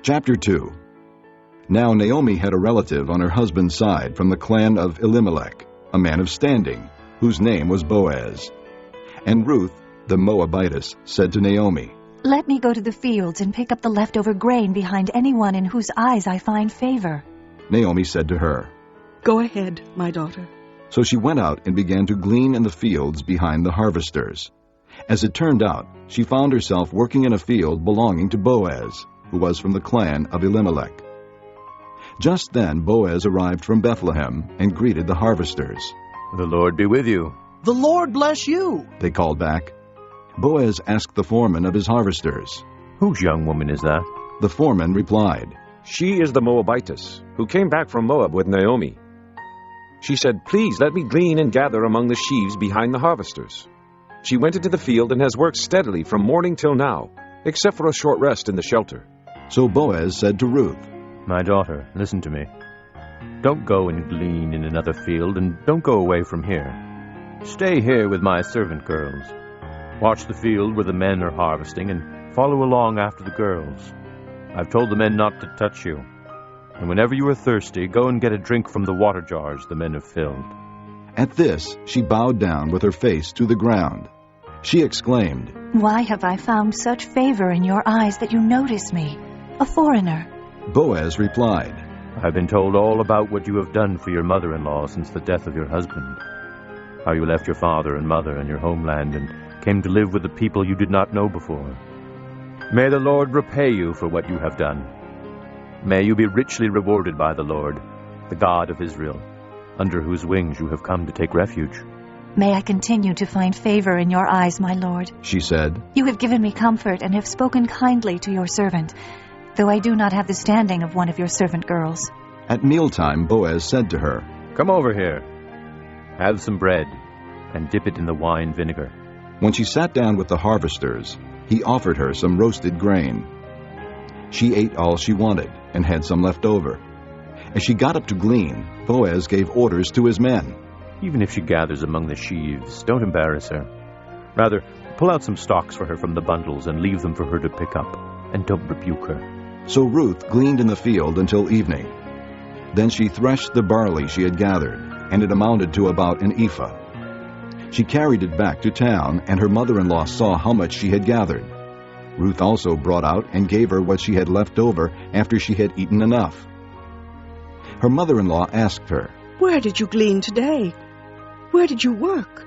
Chapter 2. Now Naomi had a relative on her husband's side from the clan of Elimelech, a man of standing, whose name was Boaz. And Ruth, the Moabitess, said to Naomi, "Let me go to the fields and pick up the leftover grain behind anyone in whose eyes I find favor." Naomi said to her, "Go ahead, my daughter." So she went out and began to glean in the fields behind the harvesters. As it turned out, she found herself working in a field belonging to Boaz, who was from the clan of Elimelech. Just then Boaz arrived from Bethlehem and greeted the harvesters. "The Lord be with you." "The Lord bless you," they called back. Boaz asked the foreman of his harvesters. "Whose young woman is that?" The foreman replied, "She is the Moabitess, who came back from Moab with Naomi. She said, 'Please let me glean and gather among the sheaves behind the harvesters.' She went into the field and has worked steadily from morning till now, except for a short rest in the shelter." So Boaz said to Ruth, "My daughter, listen to me. Don't go and glean in another field, and don't go away from here. Stay here with my servant girls. Watch the field where the men are harvesting, and follow along after the girls. I've told the men not to touch you. And whenever you are thirsty, go and get a drink from the water jars the men have filled." At this she bowed down with her face to the ground. She exclaimed, "Why have I found such favor in your eyes that you notice me, a foreigner?" Boaz replied, "I've been told all about what you have done for your mother-in-law since the death of your husband. How you left your father and mother and your homeland and came to live with the people you did not know before. May the Lord repay you for what you have done. May you be richly rewarded by the Lord, the God of Israel, under whose wings you have come to take refuge." "May I continue to find favor in your eyes, my lord," she said. "You have given me comfort and have spoken kindly to your servant, though I do not have the standing of one of your servant girls." At mealtime Boaz said to her, "Come over here. Have some bread and dip it in the wine vinegar." When she sat down with the harvesters, he offered her some roasted grain. She ate all she wanted and had some left over. As she got up to glean, Boaz gave orders to his men. "Even if she gathers among the sheaves, don't embarrass her. Rather, pull out some stalks for her from the bundles and leave them for her to pick up, and don't rebuke her." So Ruth gleaned in the field until evening. Then she threshed the barley she had gathered, and it amounted to about an ephah. She carried it back to town, and her mother-in-law saw how much she had gathered. Ruth also brought out and gave her what she had left over after she had eaten enough. Her mother-in-law asked her, "Where did you glean today? Where did you work?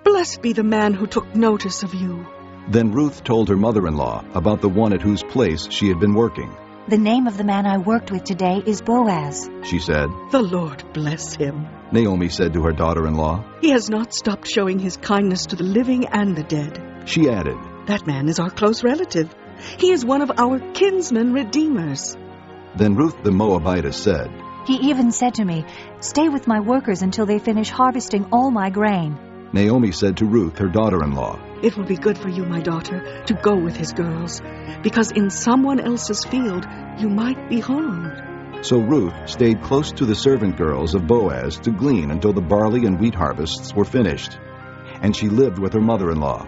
Blessed be the man who took notice of you." Then Ruth told her mother-in-law about the one at whose place she had been working. "The name of the man I worked with today is Boaz," she said. "The Lord bless him. Naomi said to her daughter-in-law. He has not stopped showing his kindness to the living and the dead." She added, "That man is our close relative. He is one of our kinsman redeemers." Then Ruth the Moabitess said, "He even said to me, 'Stay with my workers until they finish harvesting all my grain.'" Naomi said to Ruth, her daughter-in-law, "It will be good for you, my daughter, to go with his girls, because in someone else's field you might be harmed." So Ruth stayed close to the servant girls of Boaz to glean until the barley and wheat harvests were finished, and she lived with her mother-in-law.